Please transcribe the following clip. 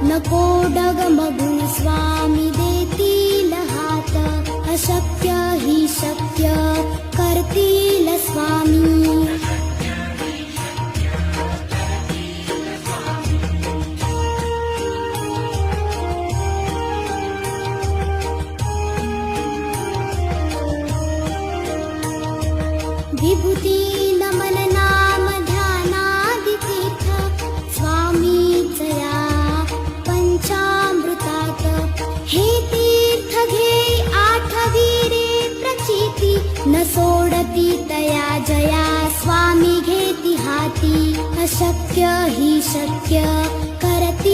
नको डगमगू स्वामी देतील हात, अशक्य ही शक्य करतील स्वामी. विभूती नमन नाम ध्यानादि तीर्थ स्वामीच या पंचामृतात. हे तीर्थ घे आठवी रे प्रचिती, न सोडती तया जया स्वामी घेती हाती, अशक्य ही शक्य करती